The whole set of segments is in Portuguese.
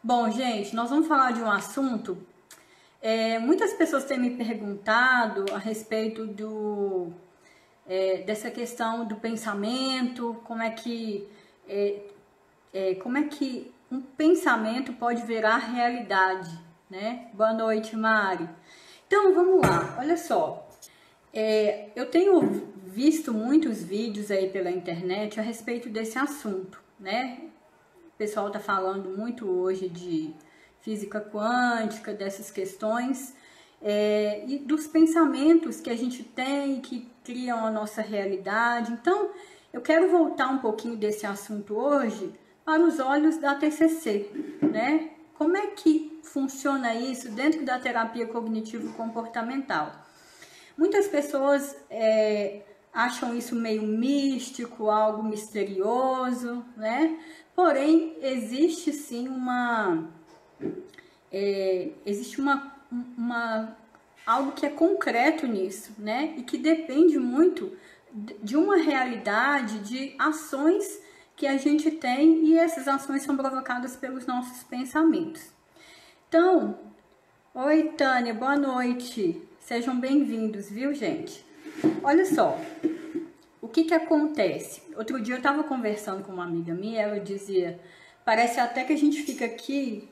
Bom, gente, nós vamos falar de um assunto. Muitas pessoas têm me perguntado a respeito dessa questão do pensamento, como é que um pensamento pode virar realidade, né? Boa noite, Mari. Então, vamos lá, olha só. Eu tenho visto muitos vídeos aí pela internet a respeito desse assunto, né? O pessoal está falando muito hoje de física quântica, dessas questões, e dos pensamentos que a gente tem, que criam a nossa realidade. Então, eu quero voltar um pouquinho desse assunto hoje para os olhos da TCC, né? Como é que funciona isso dentro da terapia cognitivo-comportamental? Muitas pessoas acham isso meio místico, algo misterioso, né? Porém, existe sim algo que é concreto nisso, né? E que depende muito de uma realidade, de ações que a gente tem, e essas ações são provocadas pelos nossos pensamentos. Então, oi Tânia, boa noite, sejam bem-vindos, viu gente? Olha só, o que acontece? Outro dia eu estava conversando com uma amiga minha, ela dizia, parece até que a gente fica aqui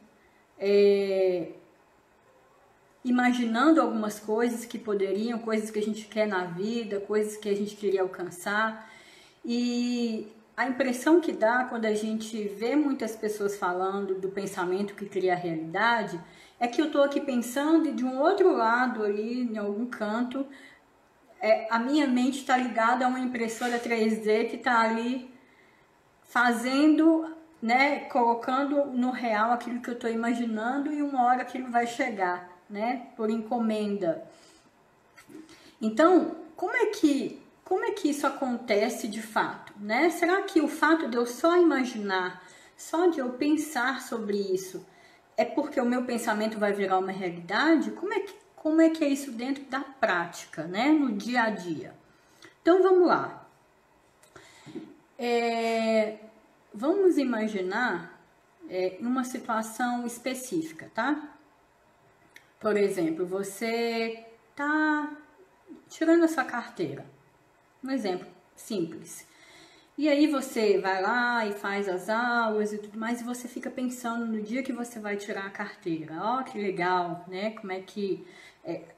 imaginando algumas coisas que poderiam, coisas que a gente quer na vida, coisas que a gente queria alcançar, e a impressão que dá quando a gente vê muitas pessoas falando do pensamento que cria a realidade, é que eu estou aqui pensando e de um outro lado ali, em algum canto, a minha mente está ligada a uma impressora 3D que está ali fazendo, né, colocando no real aquilo que eu estou imaginando, e uma hora aquilo vai chegar, né, por encomenda. Então, como é que isso acontece de fato, né? Será que o fato de eu só imaginar, só de eu pensar sobre isso, é porque o meu pensamento vai virar uma realidade? Como é que é isso dentro da prática, né? No dia a dia. Então, vamos lá. Vamos imaginar uma situação específica, tá? Por exemplo, você tá tirando a sua carteira. Um exemplo simples. E aí você vai lá e faz as aulas e tudo mais, e você fica pensando no dia que você vai tirar a carteira. Ó, que legal, né? Como é que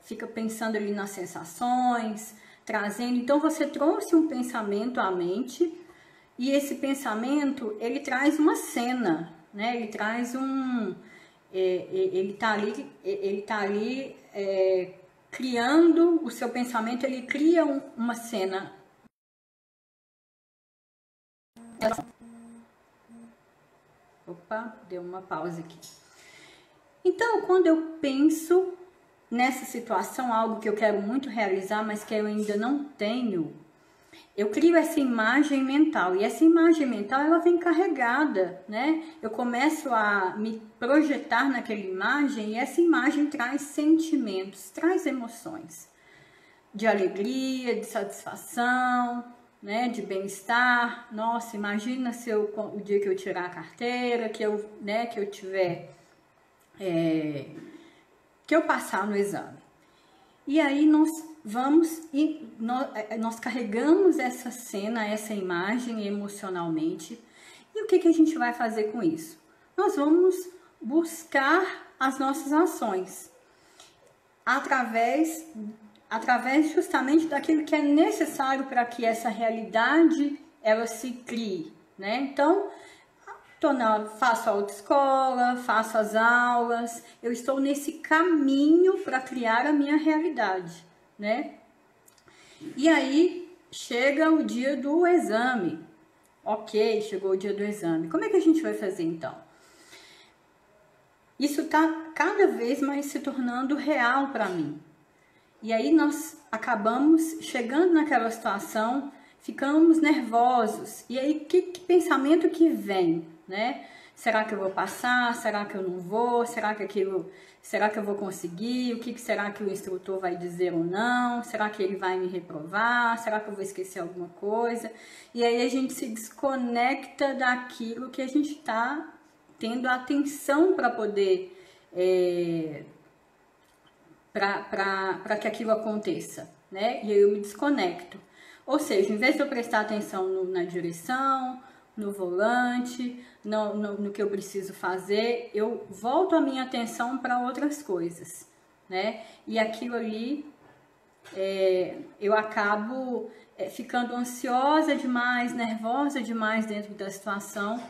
fica pensando ali nas sensações, trazendo. Então você trouxe um pensamento à mente, e esse pensamento, ele traz uma cena, né? Ele traz ele tá ali criando o seu pensamento, ele cria uma cena. Opa, deu uma pausa aqui. Então, quando eu penso nessa situação, algo que eu quero muito realizar, mas que eu ainda não tenho, eu crio essa imagem mental, e essa imagem mental, ela vem carregada, né? Eu começo a me projetar naquela imagem, e essa imagem traz sentimentos, traz emoções de alegria, de satisfação, né, de bem-estar. Nossa, imagina se o dia que eu tirar a carteira, que eu tiver, que eu passar no exame. E aí nós carregamos essa cena, essa imagem emocionalmente. E o que a gente vai fazer com isso? Nós vamos buscar as nossas ações através justamente daquilo que é necessário para que essa realidade ela se crie, né? Então, faço a autoescola, faço as aulas, eu estou nesse caminho para criar a minha realidade, né? E aí chega o dia do exame. Ok, chegou o dia do exame. Como é que a gente vai fazer então? Isso está cada vez mais se tornando real para mim. E aí nós acabamos chegando naquela situação, ficamos nervosos. E aí que pensamento que vem, né? Será que eu vou passar? Será que eu não vou? Será que eu vou conseguir? O que será que o instrutor vai dizer ou não? Será que ele vai me reprovar? Será que eu vou esquecer alguma coisa? E aí a gente se desconecta daquilo que a gente está tendo atenção para poder, para que aquilo aconteça, né? E aí eu me desconecto. Ou seja, em vez de eu prestar atenção na direção, no volante, no que eu preciso fazer, eu volto a minha atenção para outras coisas, né? E aquilo ali, eu acabo ficando ansiosa demais, nervosa demais dentro da situação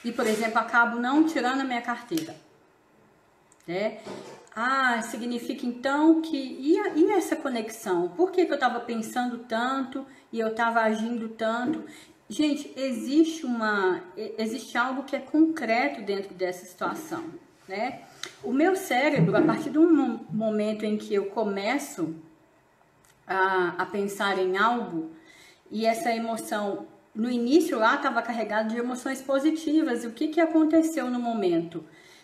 e, por exemplo, acabo não tirando a minha carteira, né? Significa então que... E essa conexão? Por que eu estava pensando tanto e eu estava agindo tanto? Gente, existe algo que é concreto dentro dessa situação, né? O meu cérebro, a partir do momento em que eu começo a pensar em algo, e essa emoção, no início lá estava carregada de emoções positivas, e o que aconteceu no momento?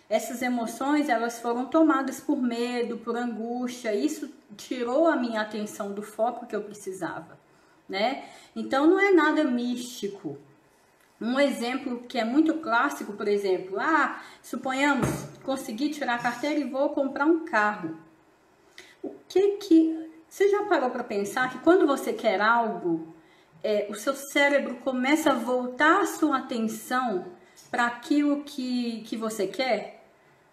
Essas emoções, elas foram tomadas por medo, por angústia, isso tirou a minha atenção do foco que eu precisava, né? Então não é nada místico. Um exemplo que é muito clássico, por exemplo, suponhamos, consegui tirar a carteira e vou comprar um carro. Você já parou para pensar que quando você quer algo, o seu cérebro começa a voltar a sua atenção para aquilo que você quer,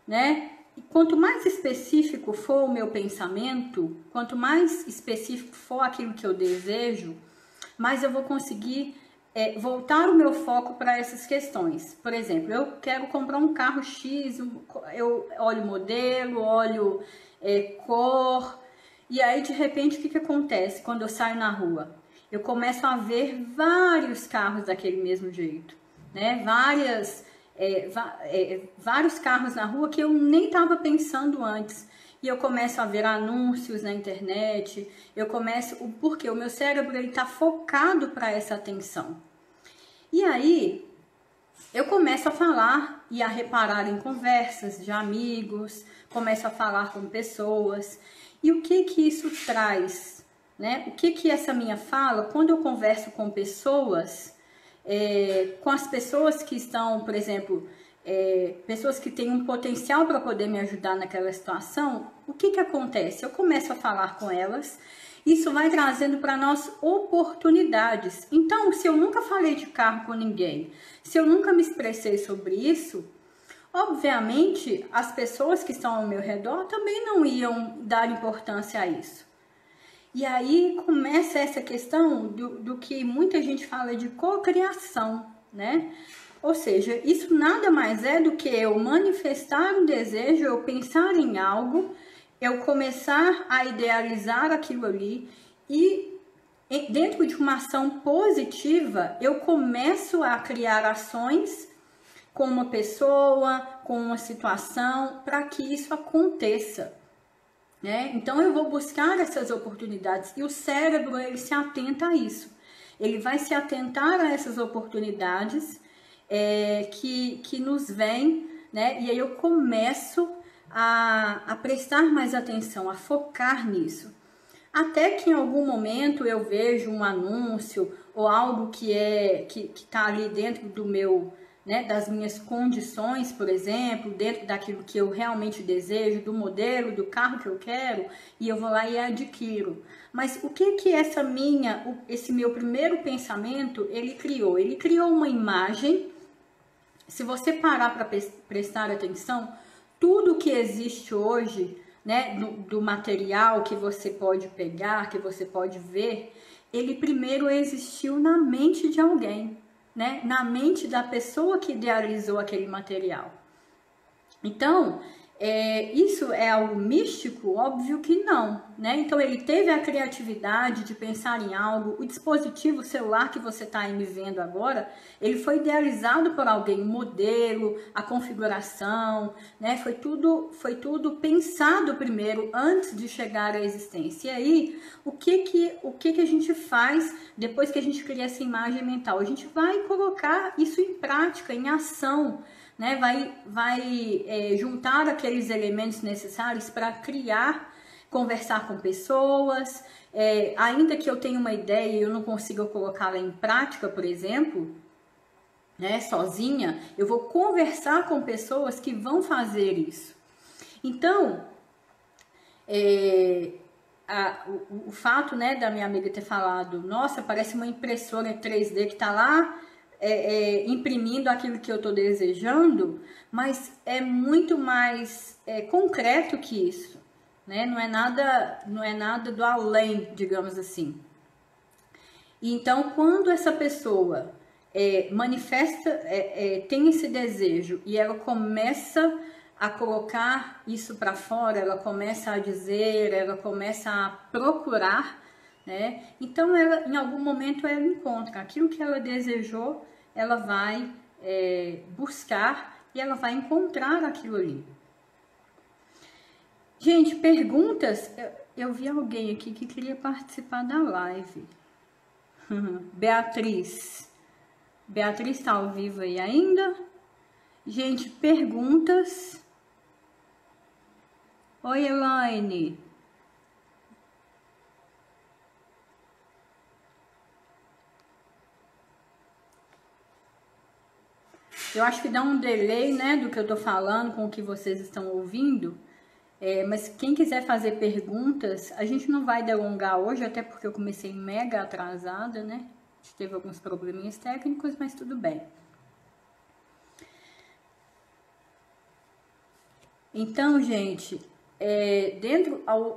né? E quanto mais específico for o meu pensamento, quanto mais específico for aquilo que eu desejo, mais eu vou conseguir voltar o meu foco para essas questões. Por exemplo, eu quero comprar um carro X, eu olho o modelo, olho cor, e aí de repente o que acontece quando eu saio na rua? Eu começo a ver vários carros daquele mesmo jeito, né? Vários carros na rua que eu nem estava pensando antes. E eu começo a ver anúncios na internet, porque o meu cérebro está focado para essa atenção. E aí, eu começo a falar e a reparar em conversas de amigos, começo a falar com pessoas. E o que isso traz, né? O que essa minha fala, quando eu converso com pessoas, com as pessoas que estão, por exemplo, pessoas que têm um potencial para poder me ajudar naquela situação, o que acontece? Eu começo a falar com elas, isso vai trazendo para nós oportunidades. Então, se eu nunca falei de carro com ninguém, se eu nunca me expressei sobre isso, obviamente as pessoas que estão ao meu redor também não iam dar importância a isso. E aí começa essa questão do que muita gente fala de cocriação, né? Ou seja, isso nada mais é do que eu manifestar um desejo, eu pensar em algo, eu começar a idealizar aquilo ali e dentro de uma ação positiva, eu começo a criar ações com uma pessoa, com uma situação, para que isso aconteça, né? Então eu vou buscar essas oportunidades e o cérebro, ele se atenta a isso. Ele vai se atentar a essas oportunidades que nos vêm, né? E aí eu começo a prestar mais atenção, a focar nisso. Até que em algum momento eu vejo um anúncio ou algo que está ali dentro do meu, né, das minhas condições, por exemplo, dentro daquilo que eu realmente desejo, do modelo, do carro que eu quero, e eu vou lá e adquiro. Mas o que esse meu primeiro pensamento, ele criou? Ele criou uma imagem. Se você parar para prestar atenção, tudo que existe hoje, né, do material que você pode pegar, que você pode ver, ele primeiro existiu na mente de alguém, né, na mente da pessoa que idealizou aquele material. Então, isso é algo místico? Óbvio que não, né? Então ele teve a criatividade de pensar em algo. O dispositivo celular que você está aí me vendo agora, ele foi idealizado por alguém, o modelo, a configuração, né? Foi tudo pensado primeiro antes de chegar à existência. E aí, o que a gente faz depois que a gente cria essa imagem mental? A gente vai colocar isso em prática, em ação, né? Vai juntar aqueles elementos necessários para criar, conversar com pessoas, ainda que eu tenha uma ideia e eu não consiga colocá-la em prática, por exemplo, né, sozinha, eu vou conversar com pessoas que vão fazer isso. Então, o fato, né, da minha amiga ter falado, nossa, parece uma impressora 3D que tá lá imprimindo aquilo que eu tô desejando, mas é muito mais concreto que isso, né? Não é nada do além, digamos assim. Então, quando essa pessoa manifesta, tem esse desejo e ela começa a colocar isso para fora, ela começa a dizer, ela começa a procurar, né? Então, ela, em algum momento, ela encontra aquilo que ela desejou, ela vai buscar e ela vai encontrar aquilo ali. Gente, perguntas. Eu vi alguém aqui que queria participar da live. Beatriz. Beatriz está ao vivo aí ainda? Gente, perguntas. Oi, Elaine. Eu acho que dá um delay, né, do que eu tô falando com o que vocês estão ouvindo. Mas quem quiser fazer perguntas, a gente não vai delongar hoje, até porque eu comecei mega atrasada, né? A gente teve alguns probleminhas técnicos, mas tudo bem. Então, gente,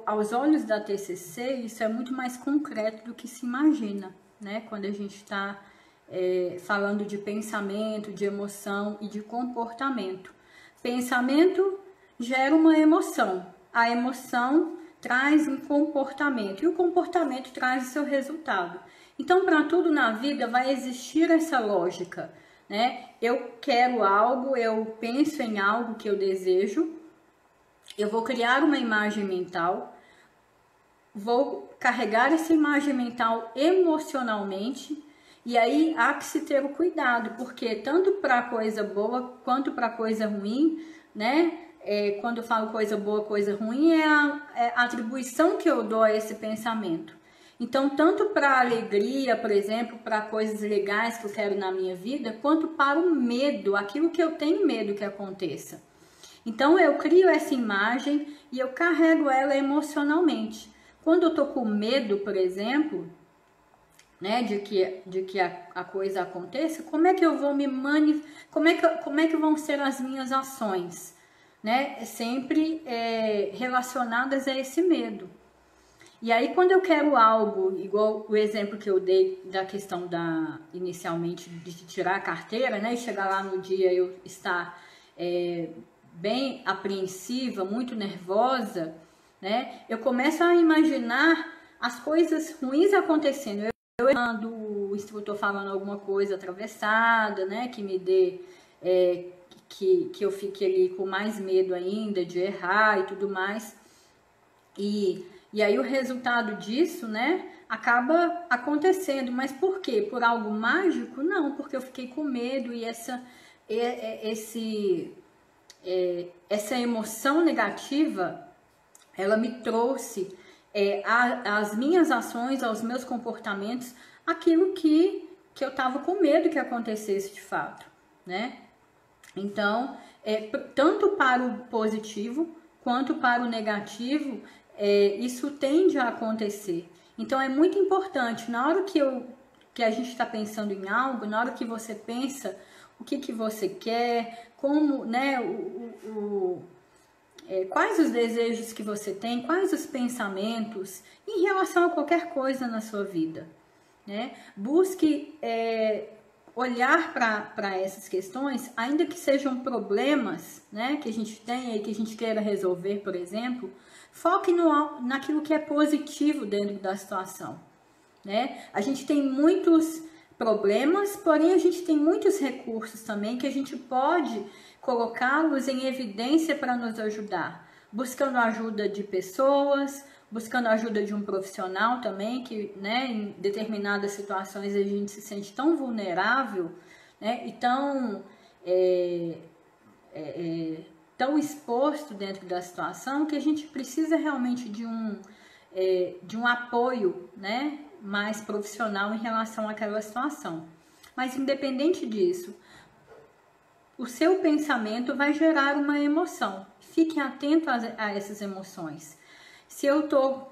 aos olhos da TCC, isso é muito mais concreto do que se imagina, né? Quando a gente está falando de pensamento, de emoção e de comportamento. Pensamento gera uma emoção, a emoção traz um comportamento e o comportamento traz o seu resultado. Então, para tudo na vida vai existir essa lógica, né? Eu quero algo, eu penso em algo que eu desejo, eu vou criar uma imagem mental, vou carregar essa imagem mental emocionalmente, e aí há que se ter o cuidado, porque tanto para coisa boa quanto para coisa ruim, né? Quando eu falo coisa boa, coisa ruim, é a atribuição que eu dou a esse pensamento. Então, tanto para alegria, por exemplo, para coisas legais que eu quero na minha vida, quanto para o medo, aquilo que eu tenho medo que aconteça. Então, eu crio essa imagem e eu carrego ela emocionalmente. Quando eu tô com medo, por exemplo, né, de que a coisa aconteça, como é que eu vou me como é que vão ser as minhas ações, né? Sempre relacionadas a esse medo. E aí, quando eu quero algo, igual o exemplo que eu dei da questão inicialmente, de tirar a carteira, né? E chegar lá no dia eu estar bem apreensiva, muito nervosa, né? Eu começo a imaginar as coisas ruins acontecendo. Eu errando, o instrutor falando alguma coisa atravessada, né? Que me dê... que eu fique ali com mais medo ainda de errar e tudo mais. E aí o resultado disso, né, acaba acontecendo. Mas por quê? Por algo mágico? Não, porque eu fiquei com medo e essa emoção negativa, ela me trouxe às minhas ações, aos meus comportamentos, aquilo que eu estava com medo que acontecesse de fato, né? Então, tanto para o positivo quanto para o negativo, isso tende a acontecer. Então, é muito importante, na hora que a gente está pensando em algo, na hora que você pensa o que você quer, como, né, quais os desejos que você tem, quais os pensamentos em relação a qualquer coisa na sua vida, né? Busque olhar para essas questões, ainda que sejam problemas, né, que a gente tenha e que a gente queira resolver, por exemplo, foque naquilo que é positivo dentro da situação, né? A gente tem muitos problemas, porém a gente tem muitos recursos também que a gente pode colocá-los em evidência para nos ajudar, buscando a ajuda de pessoas, buscando a ajuda de um profissional também, que, né, em determinadas situações a gente se sente tão vulnerável, né, e tão exposto dentro da situação que a gente precisa realmente de um apoio, né, mais profissional em relação àquela situação. Mas independente disso, o seu pensamento vai gerar uma emoção. Fique atento a essas emoções. Se eu tô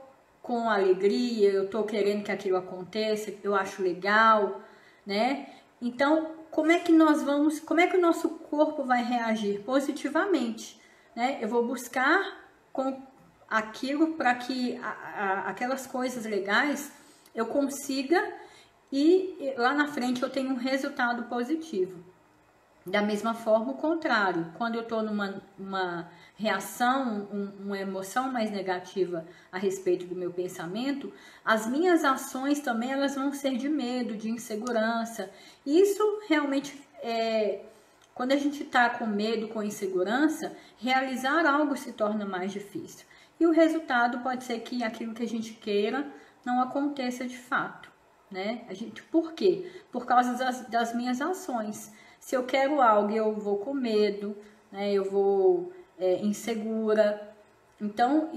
com alegria, eu tô querendo que aquilo aconteça, eu acho legal, né? Então, como é que o nosso corpo vai reagir? Positivamente, né? Eu vou buscar com aquilo para que aquelas coisas legais eu consiga e lá na frente eu tenho um resultado positivo. Da mesma forma, o contrário, quando eu estou numa reação, uma emoção mais negativa a respeito do meu pensamento, as minhas ações também elas vão ser de medo, de insegurança. Isso realmente quando a gente está com medo, com insegurança, realizar algo se torna mais difícil. E o resultado pode ser que aquilo que a gente queira não aconteça de fato, né? Por quê? Por causa das minhas ações. Se eu quero algo, eu vou com medo, né? Eu vou insegura. Então,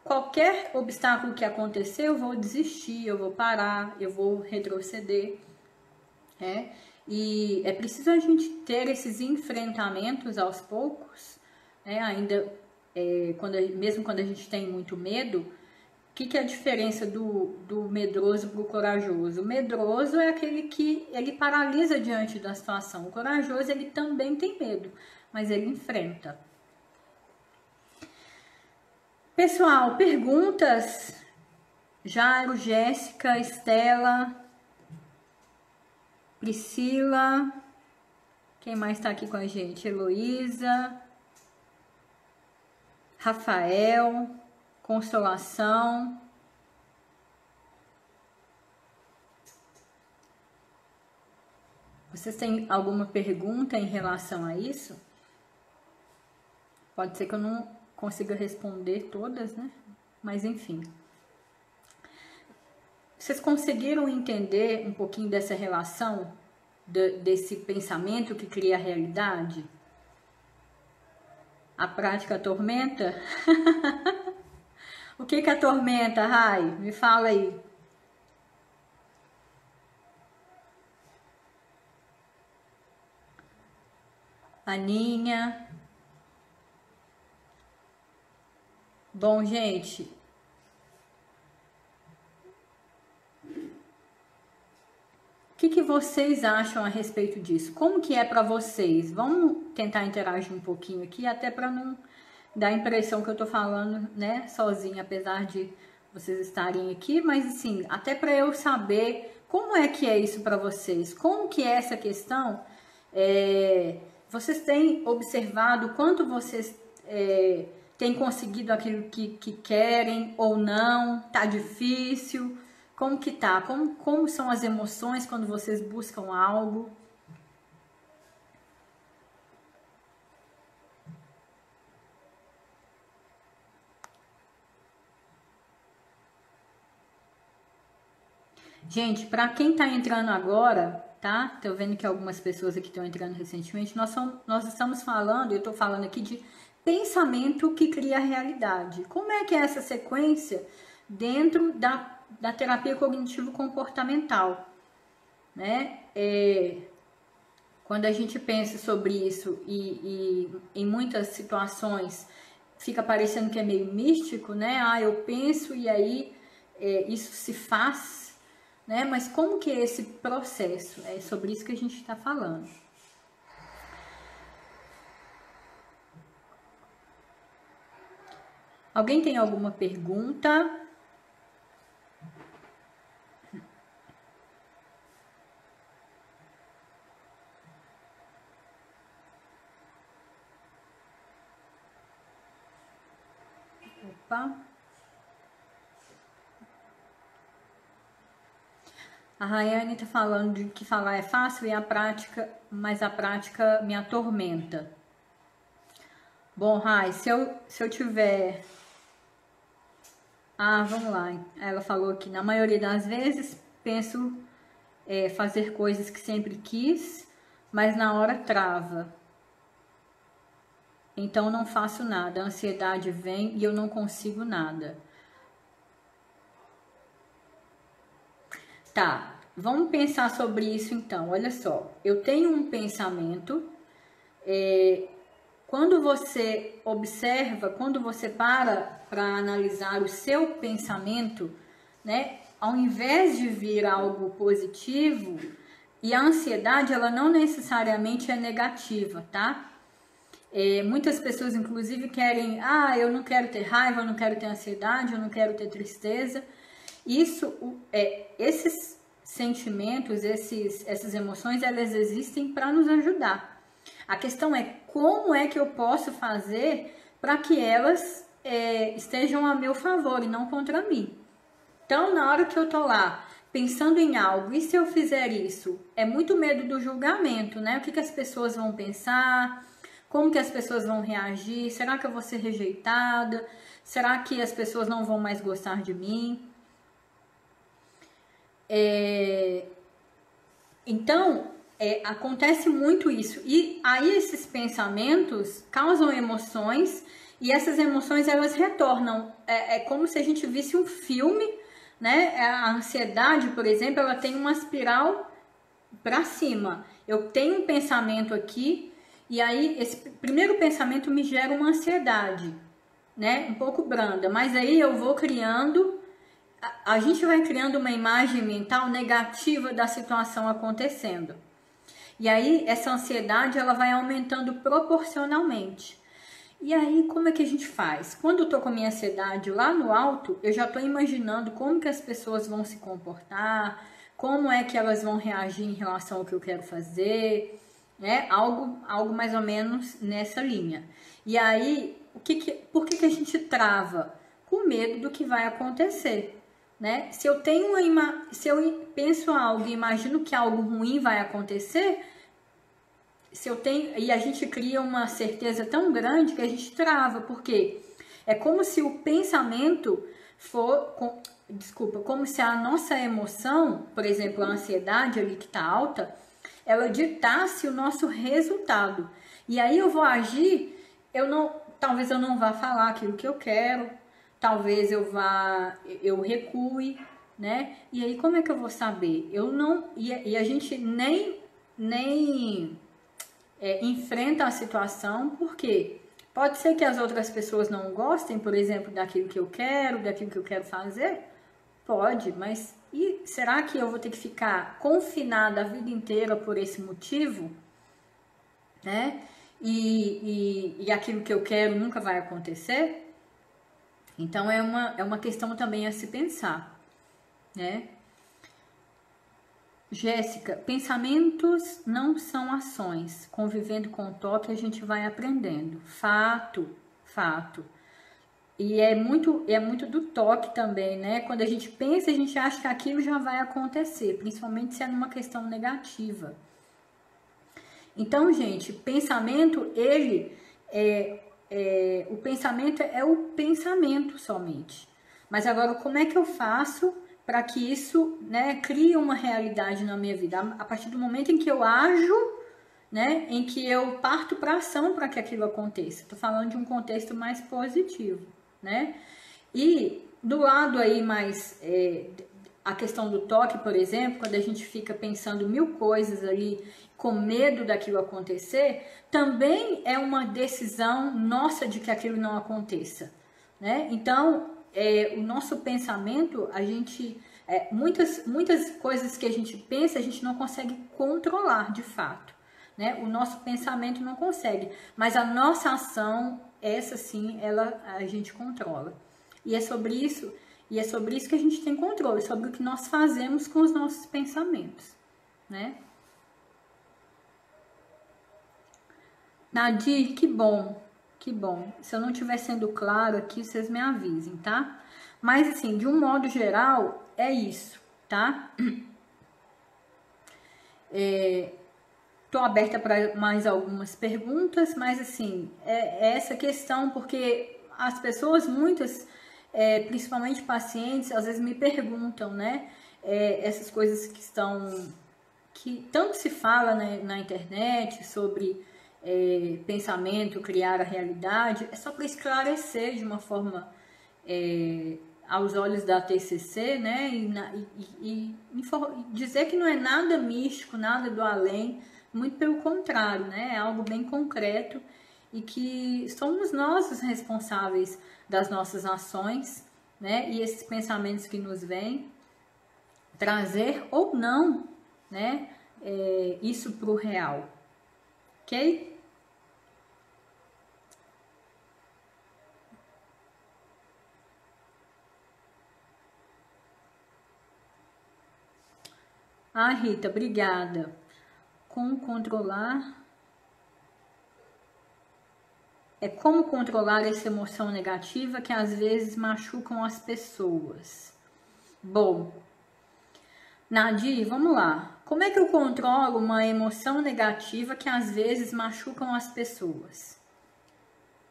qualquer obstáculo que acontecer, eu vou desistir, eu vou parar, eu vou retroceder, né? E é preciso a gente ter esses enfrentamentos aos poucos, né? Ainda, mesmo quando a gente tem muito medo. O que é a diferença do medroso para o corajoso? O medroso é aquele que ele paralisa diante da situação. O corajoso, ele também tem medo, mas ele enfrenta. Pessoal, perguntas? Jairo, Jéssica, Estela, Priscila, quem mais está aqui com a gente? Heloísa, Rafael, Consolação. Vocês têm alguma pergunta em relação a isso? Pode ser que eu não consiga responder todas, né? Mas enfim. Vocês conseguiram entender um pouquinho dessa relação, desse pensamento que cria a realidade? A prática atormenta? O que atormenta, Rai? Me fala aí. Aninha. Bom, gente. O que vocês acham a respeito disso? Como que é para vocês? Vamos tentar interagir um pouquinho aqui, até para não dar a impressão que eu tô falando, né, sozinha, apesar de vocês estarem aqui, mas assim, até para eu saber como é que é isso para vocês, como que é essa questão, vocês têm observado quanto vocês têm conseguido aquilo que querem ou não, tá difícil, como que tá, como são as emoções quando vocês buscam algo? Gente, para quem tá entrando agora, tá? Tô vendo que algumas pessoas aqui estão entrando recentemente. Nós estamos falando, eu tô falando aqui de pensamento que cria a realidade. Como é que é essa sequência dentro da terapia cognitivo-comportamental, né? Quando a gente pensa sobre isso e em muitas situações fica parecendo que é meio místico, né? Eu penso e aí isso se faz, né? Mas como que é esse processo? É sobre isso que a gente está falando. Alguém tem alguma pergunta? Opa. A Rayane está falando de que falar é fácil mas a prática me atormenta. Bom, Rai, se eu tiver... vamos lá. Ela falou que na maioria das vezes penso fazer coisas que sempre quis, mas na hora trava. Então não faço nada. A ansiedade vem e eu não consigo nada. Tá. vamos pensar sobre isso então. Olha só, eu tenho um pensamento. Quando você observa, quando você para analisar o seu pensamento, né, ao invés de vir algo positivo, e a ansiedade, ela não necessariamente é negativa, tá? Muitas pessoas, inclusive, querem, eu não quero ter raiva, eu não quero ter ansiedade, eu não quero ter tristeza. Esses sentimentos, essas emoções, elas existem para nos ajudar. A questão é como é que eu posso fazer para que elas estejam a meu favor e não contra mim. Então, na hora que eu tô lá pensando em algo, e se eu fizer isso? É muito medo do julgamento, né? O que as pessoas vão pensar? Como que as pessoas vão reagir? Será que eu vou ser rejeitada? Será que as pessoas não vão mais gostar de mim? Então, acontece muito isso. E aí esses pensamentos causam emoções e essas emoções elas retornam. É como se a gente visse um filme, né? A ansiedade, por exemplo, ela tem uma espiral para cima. Eu tenho um pensamento aqui e aí esse primeiro pensamento me gera uma ansiedade, né? Um pouco branda, mas aí eu vou criando, a gente vai criando uma imagem mental negativa da situação acontecendo. E aí essa ansiedade ela vai aumentando proporcionalmente. E aí como é que a gente faz? Quando eu tô com a minha ansiedade lá no alto, eu já tô imaginando como que as pessoas vão se comportar, como é que elas vão reagir em relação ao que eu quero fazer, né? Algo mais ou menos nessa linha. E aí, por que a gente trava? Com medo do que vai acontecer, né? Se eu penso algo e imagino que algo ruim vai acontecer, e a gente cria uma certeza tão grande que a gente trava, porque é como se o pensamento como se a nossa emoção, por exemplo, a ansiedade ali que está alta, ela ditasse o nosso resultado. E aí eu vou agir, talvez eu não vá falar aquilo que eu quero, talvez eu recue, né? E aí como é que eu vou saber? E a gente nem enfrenta a situação, porque pode ser que as outras pessoas não gostem, por exemplo, daquilo que eu quero fazer, pode, mas e será que eu vou ter que ficar confinada a vida inteira por esse motivo, né? E aquilo que eu quero nunca vai acontecer? Então é uma questão também a se pensar, né? Jéssica, pensamentos não são ações. Convivendo com o toque, a gente vai aprendendo. Fato. E é muito do toque também, né? Quando a gente pensa, a gente acha que aquilo já vai acontecer, principalmente se é numa questão negativa. Então, gente, pensamento, o pensamento é o pensamento somente. Mas agora, como é que eu faço para que isso, né, crie uma realidade na minha vida? A partir do momento em que eu ajo, né, em que eu parto para ação para que aquilo aconteça. Estou falando de um contexto mais positivo, né? E do lado aí mais a questão do toque, por exemplo, quando a gente fica pensando mil coisas ali com medo daquilo acontecer, também é uma decisão nossa de que aquilo não aconteça, né? Então, o nosso pensamento, muitas coisas que a gente pensa, a gente não consegue controlar de fato, né? O nosso pensamento não consegue, mas a nossa ação, essa sim, a gente controla. E é sobre isso que a gente tem controle, sobre o que nós fazemos com os nossos pensamentos, né? Nadir, que bom. Se eu não estiver sendo claro aqui, vocês me avisem, tá? Mas assim, de um modo geral, é isso, tá? Tô aberta para mais algumas perguntas, mas assim, é essa questão, porque as pessoas, muitas, principalmente pacientes, às vezes me perguntam, né? Essas coisas que tanto se fala, né, na internet sobre pensamento, criar a realidade, é só para esclarecer de uma forma aos olhos da TCC, né? E dizer que não é nada místico, nada do além, muito pelo contrário, né? É algo bem concreto e que somos nós os responsáveis das nossas ações, né? E esses pensamentos que nos vêm, trazer ou não, né? Isso para o real, ok? Ah, Rita, obrigada. Como controlar essa emoção negativa que às vezes machucam as pessoas. Bom, Nadir, vamos lá. Como é que eu controlo uma emoção negativa que às vezes machucam as pessoas?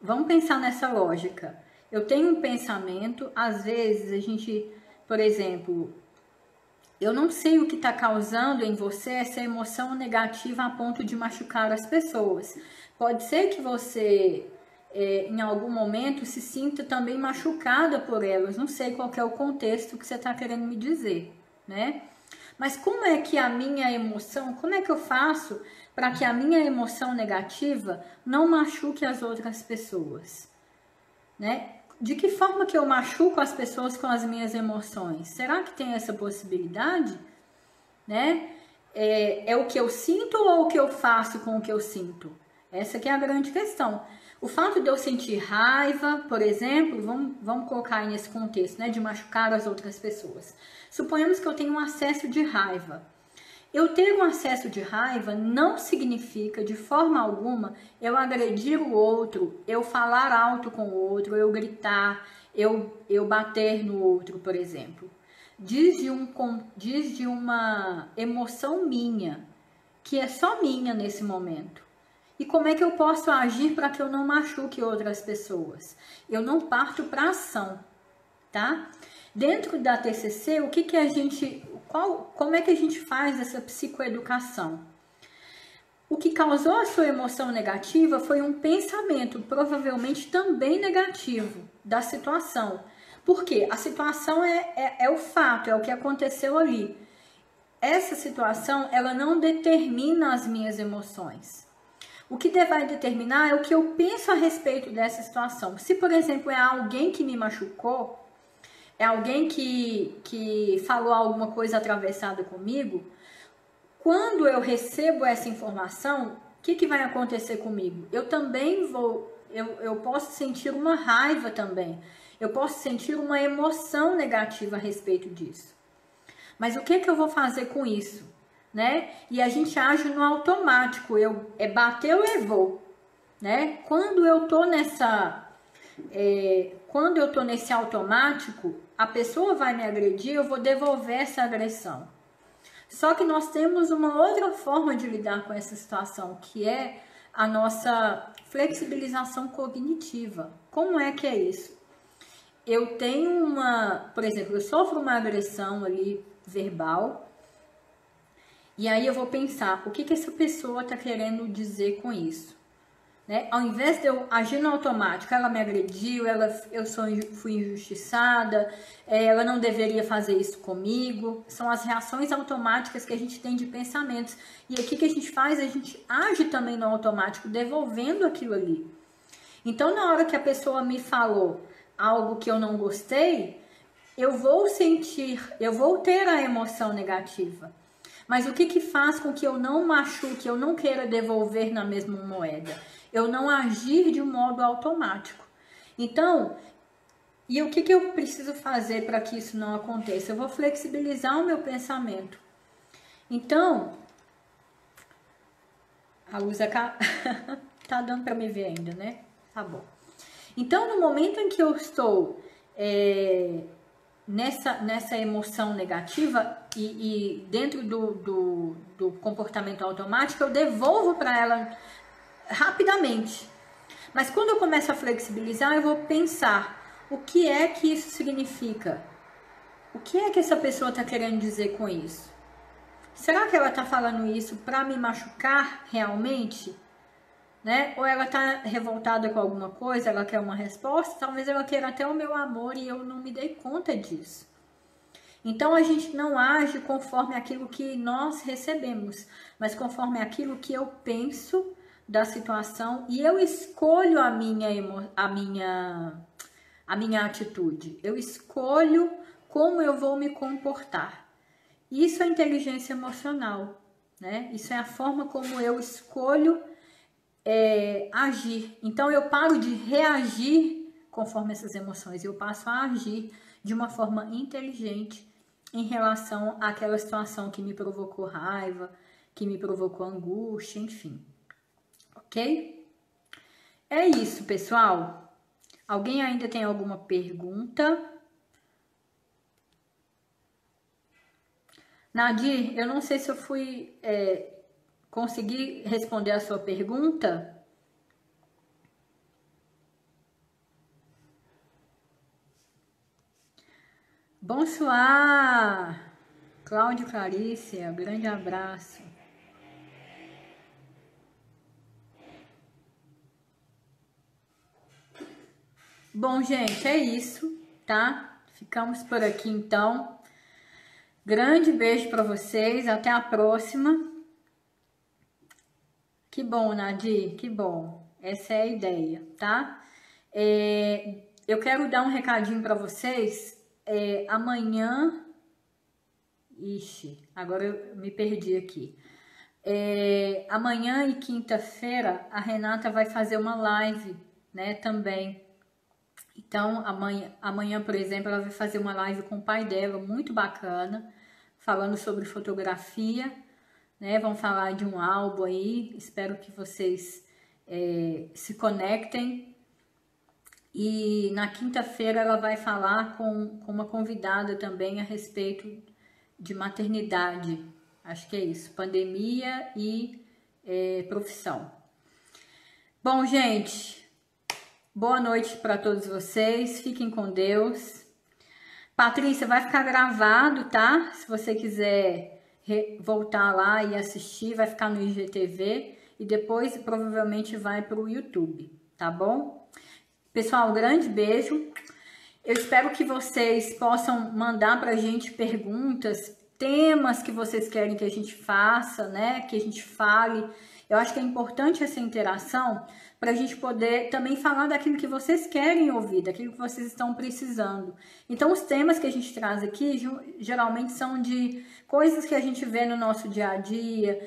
Vamos pensar nessa lógica. Eu tenho um pensamento, às vezes a gente, por exemplo, eu não sei o que está causando em você essa emoção negativa a ponto de machucar as pessoas. Pode ser que você, em algum momento, se sinta também machucada por elas. Não sei qual que é o contexto que você está querendo me dizer, né? Mas como é que a minha emoção, como é que eu faço para que a minha emoção negativa não machuque as outras pessoas, né? De que forma que eu machuco as pessoas com as minhas emoções? Será que tem essa possibilidade? Né? É o que eu sinto ou o que eu faço com o que eu sinto? Essa que é a grande questão. O fato de eu sentir raiva, por exemplo, vamos colocar aí nesse contexto, né, de machucar as outras pessoas. Suponhamos que eu tenho um acesso de raiva. Eu ter um acesso de raiva não significa, de forma alguma, eu agredir o outro, eu falar alto com o outro, eu gritar, eu bater no outro, por exemplo. Diz de uma emoção minha, que é só minha nesse momento. E como é que eu posso agir para que eu não machuque outras pessoas? Eu não parto para ação, tá? Dentro da TCC, o que que a gente... como é que a gente faz essa psicoeducação? O que causou a sua emoção negativa foi um pensamento, provavelmente também negativo, da situação. Por quê? A situação é o fato, é o que aconteceu ali. Essa situação, ela não determina as minhas emoções. O que vai determinar é o que eu penso a respeito dessa situação. Se, por exemplo, é alguém que me machucou, é alguém que falou alguma coisa atravessada comigo, quando eu recebo essa informação, o que vai acontecer comigo? Eu também eu posso sentir uma raiva também. Eu posso sentir uma emoção negativa a respeito disso. Mas o que eu vou fazer com isso? Né? E a gente age no automático. Bateu, levou. Né? Quando eu tô nesse automático, a pessoa vai me agredir, eu vou devolver essa agressão. Só que nós temos uma outra forma de lidar com essa situação, que é a nossa flexibilização cognitiva. Como é que é isso? Eu tenho por exemplo, eu sofro uma agressão ali verbal, e aí eu vou pensar, o que essa pessoa está querendo dizer com isso? Né? Ao invés de eu agir no automático, ela me agrediu, fui injustiçada, ela não deveria fazer isso comigo. São as reações automáticas que a gente tem de pensamentos. E aqui o que a gente faz? A gente age também no automático, devolvendo aquilo ali. Então, na hora que a pessoa me falou algo que eu não gostei, eu vou ter a emoção negativa. Mas o que faz com que eu não machuque, eu não queira devolver na mesma moeda? Eu não agir de um modo automático. Então, e o que eu preciso fazer para que isso não aconteça? Eu vou flexibilizar o meu pensamento. Então, a luz tá dando para me ver ainda, né? Tá bom. Então, no momento em que eu estou nessa emoção negativa e dentro do comportamento automático, eu devolvo para ela rapidamente. Mas quando eu começo a flexibilizar, eu vou pensar o que é que isso significa? O que é que essa pessoa está querendo dizer com isso? Será que ela está falando isso para me machucar realmente? né? Ou ela tá revoltada com alguma coisa, ela quer uma resposta, talvez ela queira até o meu amor e eu não me dei conta disso. Então a gente não age conforme aquilo que nós recebemos, mas conforme aquilo que eu penso da situação e eu escolho a minha atitude. Eu escolho como eu vou me comportar. Isso é inteligência emocional, né? Isso é a forma como eu escolho agir. Então eu paro de reagir conforme essas emoções, eu passo a agir de uma forma inteligente em relação àquela situação que me provocou raiva, que me provocou angústia, enfim. Ok? É isso, pessoal. Alguém ainda tem alguma pergunta? Nadir, eu não sei se eu consegui responder a sua pergunta. Bonsoir, Cláudio Clarícia, grande abraço. Bom, gente, é isso, tá? Ficamos por aqui então. Grande beijo para vocês, até a próxima. Que bom, Nadir, que bom. Essa é a ideia, tá? Eu quero dar um recadinho para vocês. Amanhã... Ixi, agora eu me perdi aqui. Amanhã e quinta-feira a Renata vai fazer uma live, né, também. Então, amanhã, por exemplo, ela vai fazer uma live com o pai dela, muito bacana, falando sobre fotografia, né? Vão falar de um álbum aí, espero que vocês se conectem. E na quinta-feira ela vai falar com uma convidada também a respeito de maternidade, acho que é isso, pandemia e profissão. Bom, gente, boa noite para todos vocês, fiquem com Deus. Patrícia, vai ficar gravado, tá? Se você quiser voltar lá e assistir, vai ficar no IGTV e depois provavelmente vai para o YouTube, tá bom? Pessoal, grande beijo. Eu espero que vocês possam mandar pra gente perguntas, temas que vocês querem que a gente faça, né? Que a gente fale. Eu acho que é importante essa interação para a gente poder também falar daquilo que vocês querem ouvir, daquilo que vocês estão precisando. Então, os temas que a gente traz aqui geralmente são de coisas que a gente vê no nosso dia a dia,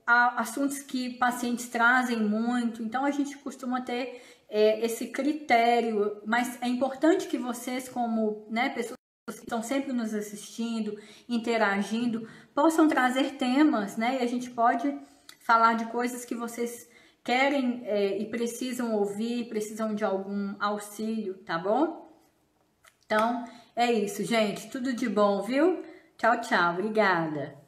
assuntos que pacientes trazem muito. Então, a gente costuma ter esse critério, mas é importante que vocês, como, né, pessoas que estão sempre nos assistindo, interagindo, possam trazer temas, né, e a gente pode falar de coisas que vocês querem e precisam ouvir, precisam de algum auxílio, tá bom? Então, é isso, gente, tudo de bom, viu? Tchau, tchau, obrigada!